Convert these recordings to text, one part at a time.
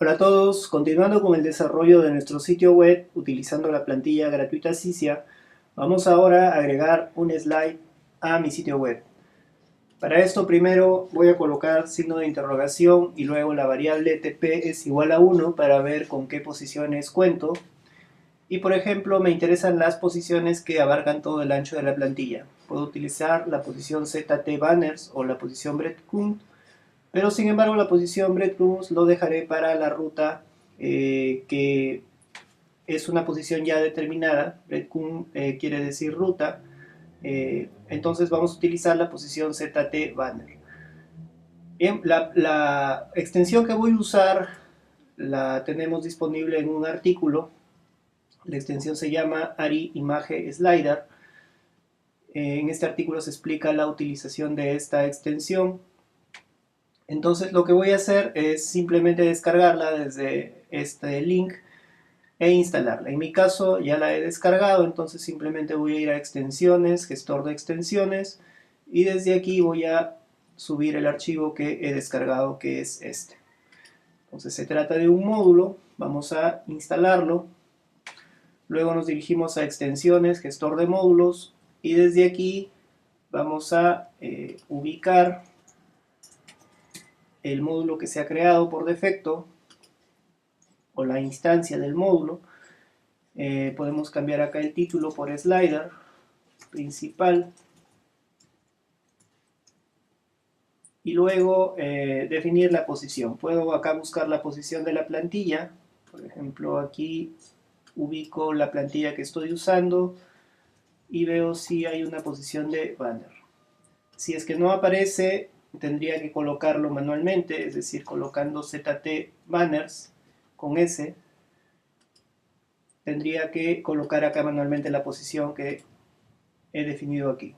Hola a todos, continuando con el desarrollo de nuestro sitio web utilizando la plantilla gratuita Cisia, vamos ahora a agregar un slide a mi sitio web. Para esto primero voy a colocar signo de interrogación y luego la variable tp es igual a 1 para ver con qué posiciones cuento. Y por ejemplo me interesan las posiciones que abarcan todo el ancho de la plantilla. Puedo utilizar la posición ZT-Banners o la posición breadcrumb, pero sin embargo la posición breadcrumbs lo dejaré para la ruta que es una posición ya determinada. Breadcrumb quiere decir ruta. Entonces vamos a utilizar la posición ZT banner. Bien, la extensión que voy a usar la tenemos disponible en un artículo. La extensión se llama ARI Image Slider. En este artículo se explica la utilización de esta extensión. Entonces lo que voy a hacer es simplemente descargarla desde este link e instalarla. En mi caso ya la he descargado, entonces simplemente voy a ir a extensiones, gestor de extensiones, y desde aquí voy a subir el archivo que he descargado, que es este. Entonces se trata de un módulo, vamos a instalarlo, luego nos dirigimos a extensiones, gestor de módulos, y desde aquí vamos a ubicar el módulo que se ha creado por defecto, o la instancia del módulo. Podemos cambiar acá el título por slider principal y luego definir la posición. Puedo acá buscar la posición de la plantilla. Por ejemplo, aquí ubico la plantilla que estoy usando y veo si hay una posición de banner. Si es que no aparece, tendría que colocarlo manualmente, es decir, colocando ZT banners con S. Tendría que colocar acá manualmente la posición que he definido aquí.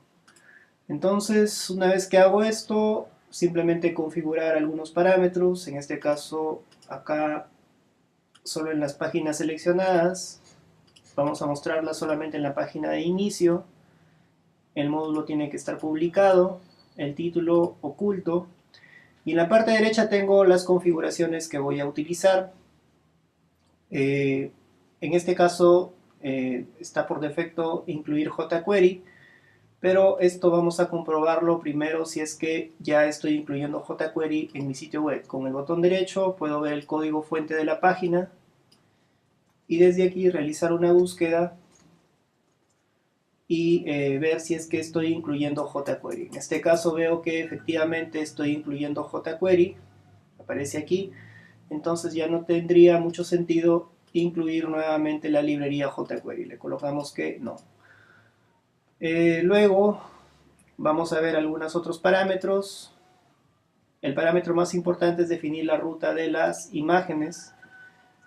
Entonces, una vez que hago esto, simplemente configurar algunos parámetros. En este caso, acá solo en las páginas seleccionadas. Vamos a mostrarlas solamente en la página de inicio. El módulo tiene que estar publicado, el título oculto. Y en la parte derecha tengo las configuraciones que voy a utilizar. En este caso está por defecto incluir jQuery, pero esto vamos a comprobarlo primero si es que ya estoy incluyendo jQuery en mi sitio web. Con el botón derecho puedo ver el código fuente de la página y desde aquí realizar una búsqueda y ver si es que estoy incluyendo jQuery. En este caso veo que efectivamente estoy incluyendo jQuery, aparece aquí. Entonces ya no tendría mucho sentido incluir nuevamente la librería jQuery. Le colocamos que no. Luego vamos a ver algunos otros parámetros. El parámetro más importante es definir la ruta de las imágenes.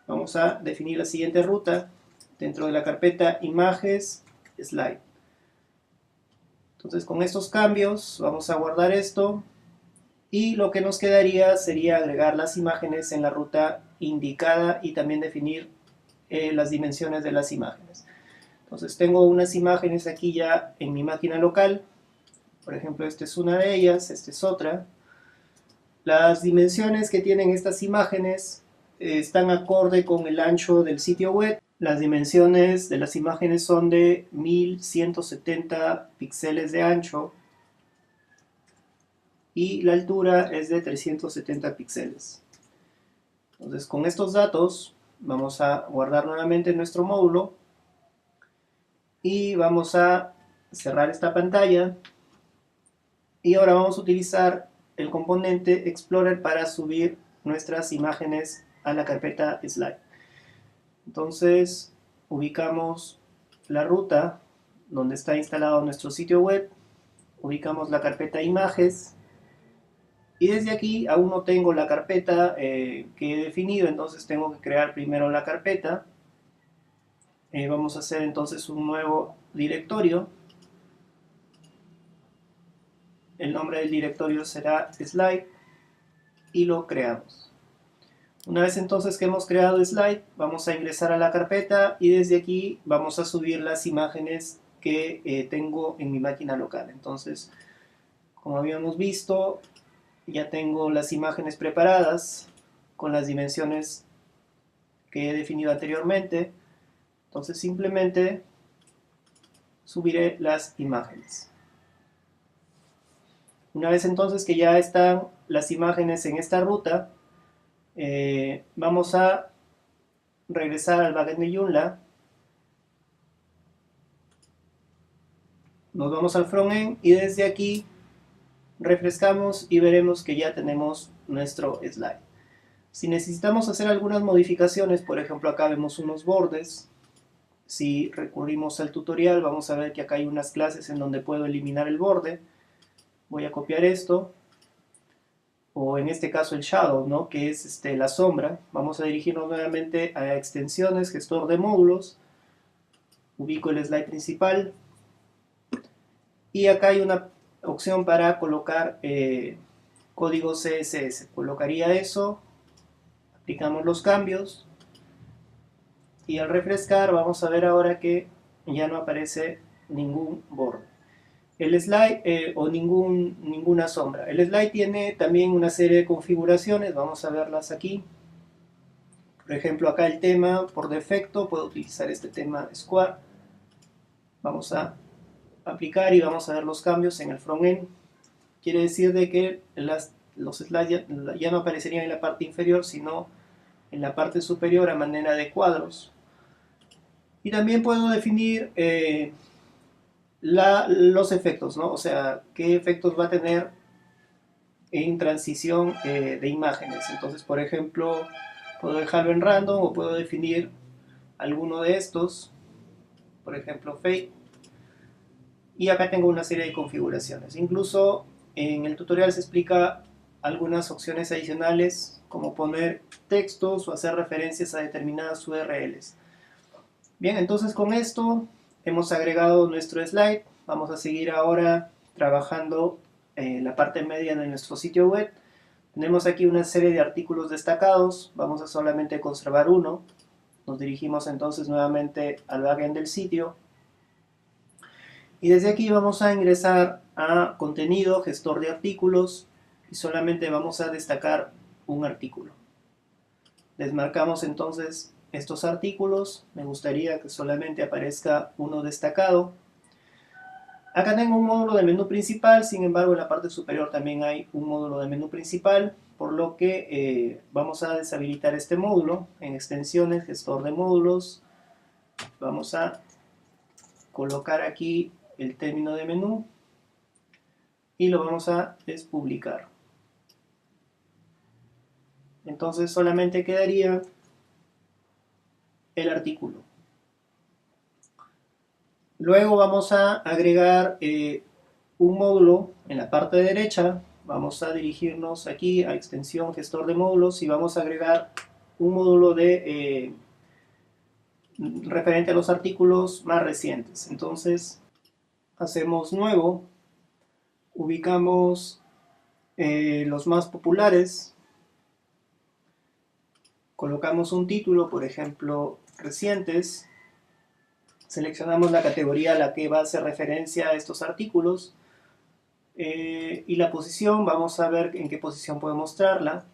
Vamos a definir la siguiente ruta dentro de la carpeta images slide. Entonces con estos cambios vamos a guardar esto y lo que nos quedaría sería agregar las imágenes en la ruta indicada y también definir las dimensiones de las imágenes. Entonces tengo unas imágenes aquí ya en mi máquina local. Por ejemplo, esta es una de ellas, esta es otra. Las dimensiones que tienen estas imágenes están acorde con el ancho del sitio web. Las dimensiones de las imágenes son de 1170 píxeles de ancho y la altura es de 370 píxeles. Entonces con estos datos vamos a guardar nuevamente nuestro módulo y vamos a cerrar esta pantalla y ahora vamos a utilizar el componente Explorer para subir nuestras imágenes a la carpeta Slide. Entonces ubicamos la ruta donde está instalado nuestro sitio web, ubicamos la carpeta imágenes y desde aquí aún no tengo la carpeta que he definido, entonces tengo que crear primero la carpeta. Vamos a hacer entonces un nuevo directorio. El nombre del directorio será slide y lo creamos. Una vez entonces que hemos creado slide, vamos a ingresar a la carpeta y desde aquí vamos a subir las imágenes que tengo en mi máquina local. Entonces, como habíamos visto, ya tengo las imágenes preparadas. con las dimensiones que he definido anteriormente. Entonces simplemente subiré las imágenes. Una vez entonces que ya están las imágenes en esta ruta, vamos a regresar al backend de Joomla. Nos vamos al frontend y desde aquí refrescamos y veremos que ya tenemos nuestro slide. Si necesitamos hacer algunas modificaciones, por ejemplo acá vemos unos bordes. Si recurrimos al tutorial vamos a ver que acá hay unas clases en donde puedo eliminar el borde. Voy a copiar esto, o en este caso el shadow, ¿no? Que es la sombra. Vamos a dirigirnos nuevamente a extensiones, gestor de módulos, ubico el slide principal y acá hay una opción para colocar código CSS. Colocaría eso, aplicamos los cambios y al refrescar vamos a ver ahora que ya no aparece ningún borde. El slide o ninguna sombra. El slide tiene también una serie de configuraciones, vamos a verlas aquí. Por ejemplo, acá el tema por defecto, puedo utilizar este tema Square. Vamos a aplicar y vamos a ver los cambios en el frontend. Quiere decir de que los slides ya no aparecerían en la parte inferior, sino en la parte superior a manera de cuadros. Y también puedo definir los efectos, ¿no? O sea, qué efectos va a tener en transición de imágenes. Entonces, por ejemplo, puedo dejarlo en random o puedo definir alguno de estos, por ejemplo, fade. Y acá tengo una serie de configuraciones. Incluso en el tutorial se explica algunas opciones adicionales, como poner textos o hacer referencias a determinadas URLs. Bien, entonces con esto hemos agregado nuestro slide. Vamos a seguir ahora trabajando en la parte media de nuestro sitio web. Tenemos aquí una serie de artículos destacados. Vamos a solamente conservar uno. Nos dirigimos entonces nuevamente al backend del sitio. Y desde aquí vamos a ingresar a contenido, gestor de artículos. Y solamente vamos a destacar un artículo. Desmarcamos entonces estos artículos, me gustaría que solamente aparezca uno destacado. Acá tengo un módulo de menú principal, sin embargo en la parte superior también hay un módulo de menú principal, por lo que vamos a deshabilitar este módulo. En extensiones, gestor de módulos, vamos a colocar aquí el término de menú y lo vamos a despublicar. Entonces solamente quedaría el artículo. Luego vamos a agregar un módulo en la parte derecha. Vamos a dirigirnos aquí a extensión gestor de módulos y vamos a agregar un módulo de referente a los artículos más recientes. Entonces hacemos nuevo, ubicamos los más populares, colocamos un título, por ejemplo, recientes. Seleccionamos la categoría a la que va a hacer referencia a estos artículos y la posición, vamos a ver en qué posición puedo mostrarla.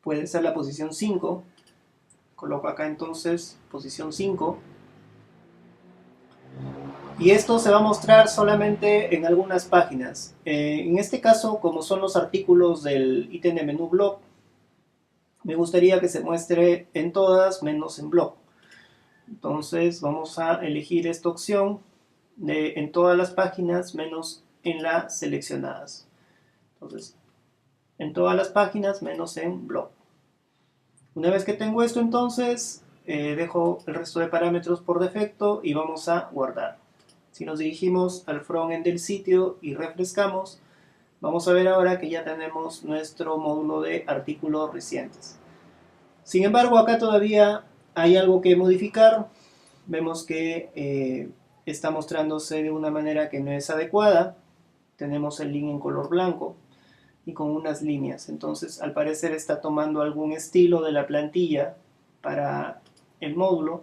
Puede ser la posición 5, coloco acá entonces posición 5 y esto se va a mostrar solamente en algunas páginas. En este caso, como son los artículos del ítem de menú blog, me gustaría que se muestre en todas menos en blog. Entonces vamos a elegir esta opción de en todas las páginas menos en las seleccionadas. Entonces, en todas las páginas menos en blog. Una vez que tengo esto entonces, dejo el resto de parámetros por defecto y vamos a guardar. Si nos dirigimos al frontend del sitio y refrescamos, vamos a ver ahora que ya tenemos nuestro módulo de artículos recientes. Sin embargo, acá todavía hay algo que modificar. Vemos que está mostrándose de una manera que no es adecuada. Tenemos el link en color blanco y con unas líneas. Entonces, al parecer está tomando algún estilo de la plantilla para el módulo.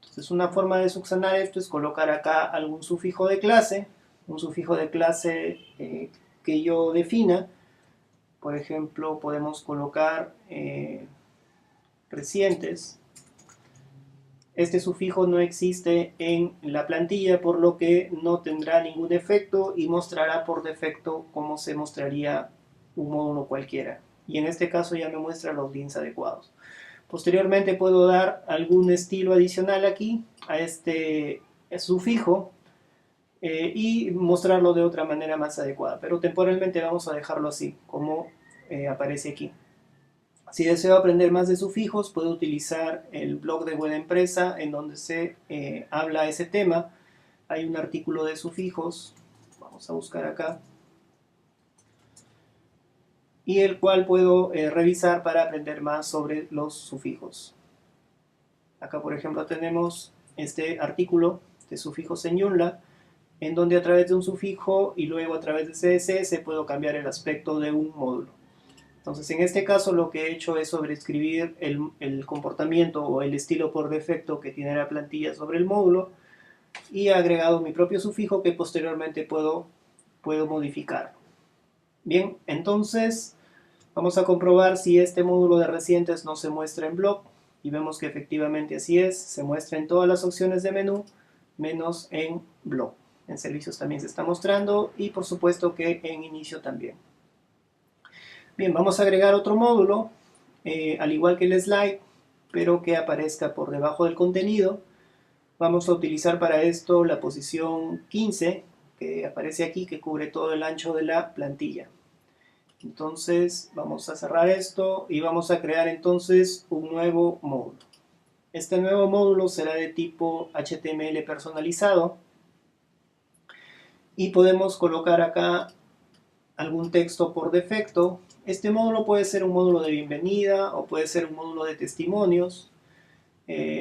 Entonces, una forma de subsanar esto es colocar acá algún sufijo de clase, un sufijo de clase que yo defina. por ejemplo, podemos colocar recientes. Este sufijo no existe en la plantilla, por lo que no tendrá ningún efecto y mostrará por defecto cómo se mostraría un módulo cualquiera. Y en este caso ya me muestra los links adecuados. Posteriormente puedo dar algún estilo adicional aquí a este sufijo y mostrarlo de otra manera más adecuada. Pero temporalmente vamos a dejarlo así, como aparece aquí. Si deseo aprender más de sufijos, puedo utilizar el blog de Web Empresa en donde se habla ese tema. Hay un artículo de sufijos, vamos a buscar acá, y el cual puedo revisar para aprender más sobre los sufijos. Acá, por ejemplo, tenemos este artículo de sufijos en Joomla, en donde a través de un sufijo y luego a través de CSS puedo cambiar el aspecto de un módulo. Entonces, en este caso lo que he hecho es sobreescribir el comportamiento o el estilo por defecto que tiene la plantilla sobre el módulo y he agregado mi propio sufijo que posteriormente puedo modificar. Bien, entonces vamos a comprobar si este módulo de recientes no se muestra en blog y vemos que efectivamente así es, se muestra en todas las opciones de menú menos en blog. En servicios también se está mostrando y por supuesto que en inicio también. Bien, vamos a agregar otro módulo, al igual que el slide, pero que aparezca por debajo del contenido. Vamos a utilizar para esto la posición 15, que aparece aquí, que cubre todo el ancho de la plantilla. Entonces, vamos a cerrar esto y vamos a crear entonces un nuevo módulo. Este nuevo módulo será de tipo HTML personalizado y podemos colocar acá algún texto por defecto. Este módulo puede ser un módulo de bienvenida o puede ser un módulo de testimonios.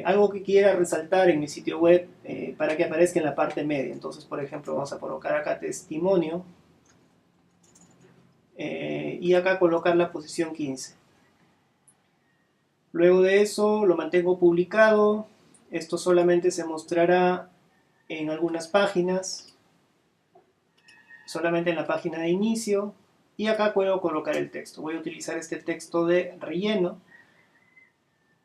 Algo que quiera resaltar en mi sitio web para que aparezca en la parte media. Entonces, por ejemplo, vamos a colocar acá testimonio y acá colocar la posición 15. Luego de eso lo mantengo publicado. Esto solamente se mostrará en algunas páginas, solamente en la página de inicio. Y acá puedo colocar el texto. Voy a utilizar este texto de relleno.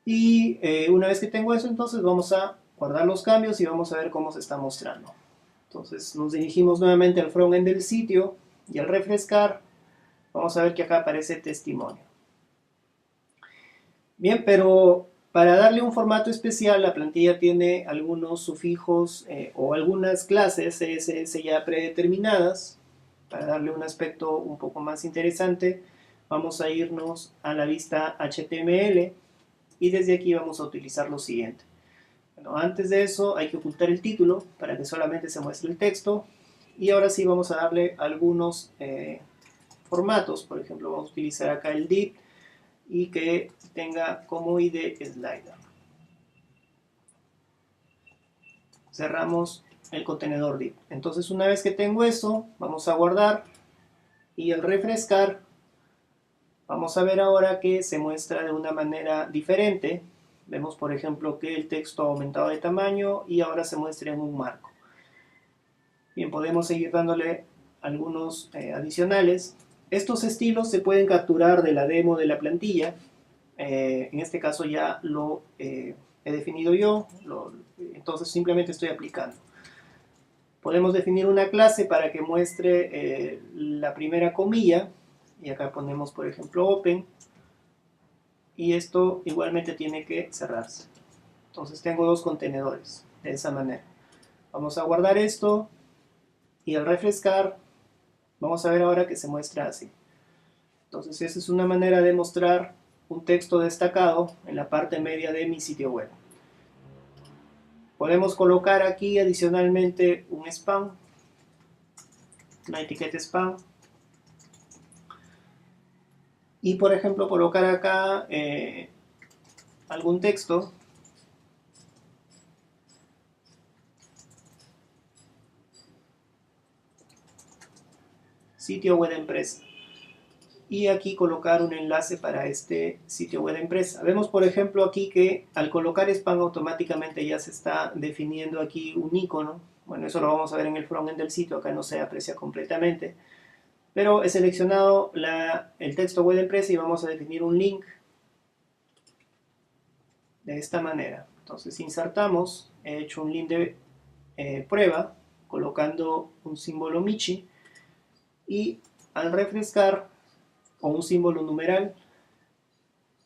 Y una vez que tengo eso, entonces vamos a guardar los cambios y vamos a ver cómo se está mostrando. Entonces nos dirigimos nuevamente al frontend del sitio y al refrescar vamos a ver que acá aparece testimonio. Bien, pero para darle un formato especial la plantilla tiene algunos sufijos o algunas clases CSS ya predeterminadas. Para darle un aspecto un poco más interesante vamos a irnos a la vista HTML y desde aquí vamos a utilizar lo siguiente. Bueno, antes de eso hay que ocultar el título para que solamente se muestre el texto y ahora sí vamos a darle algunos formatos. Por ejemplo, vamos a utilizar acá el div y que tenga como ID slider. Cerramos el contenedor div. Entonces, una vez que tengo eso, vamos a guardar y al refrescar vamos a ver ahora que se muestra de una manera diferente. Vemos, por ejemplo, que el texto ha aumentado de tamaño y ahora se muestra en un marco. Bien, podemos seguir dándole algunos adicionales. Estos estilos se pueden capturar de la demo de la plantilla. En este caso ya lo he definido yo, entonces simplemente estoy aplicando. Podemos definir una clase para que muestre la primera comilla, y acá ponemos por ejemplo open, y esto igualmente tiene que cerrarse. Entonces tengo dos contenedores, de esa manera. Vamos a guardar esto, y al refrescar, vamos a ver ahora que se muestra así. Entonces esa es una manera de mostrar un texto destacado en la parte media de mi sitio web. Podemos colocar aquí adicionalmente un spam, una etiqueta spam. Y por ejemplo colocar acá algún texto. Sitio web empresa. Y aquí colocar un enlace para este sitio web empresa. Vemos por ejemplo aquí que al colocar spam automáticamente ya se está definiendo aquí un icono. Bueno, eso lo vamos a ver en el frontend del sitio, acá no se aprecia completamente. Pero he seleccionado el texto web de empresa y vamos a definir un link de esta manera. Entonces insertamos, he hecho un link de prueba colocando un símbolo Michi y al refrescar o un símbolo numeral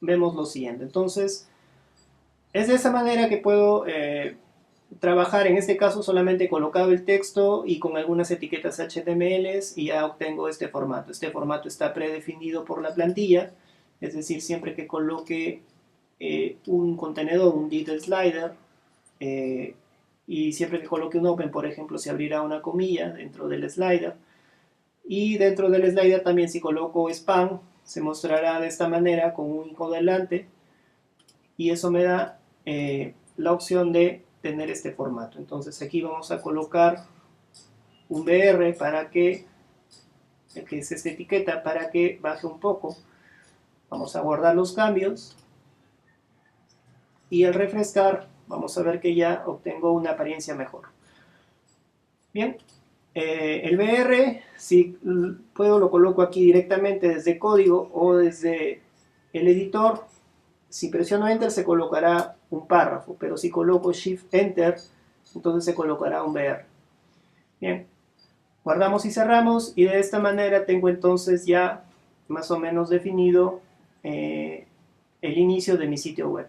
vemos lo siguiente. Entonces es de esa manera que puedo trabajar. En este caso solamente he colocado el texto y con algunas etiquetas HTML y ya obtengo este formato. Este formato está predefinido por la plantilla, es decir, siempre que coloque un contenedor, un detail slider, y siempre que coloque un open, por ejemplo, se abrirá una comilla dentro del slider. Y dentro del slider también, si coloco spam, se mostrará de esta manera con un icono delante, y eso me da la opción de tener este formato. Entonces aquí vamos a colocar un BR para que es esta etiqueta, para que baje un poco. Vamos a guardar los cambios y al refrescar vamos a ver que ya obtengo una apariencia mejor. Bien, el BR, si puedo, lo coloco aquí directamente desde código o desde el editor. Si presiono Enter se colocará un párrafo, pero si coloco Shift Enter, entonces se colocará un BR. Bien, guardamos y cerramos y de esta manera tengo entonces ya más o menos definido el inicio de mi sitio web.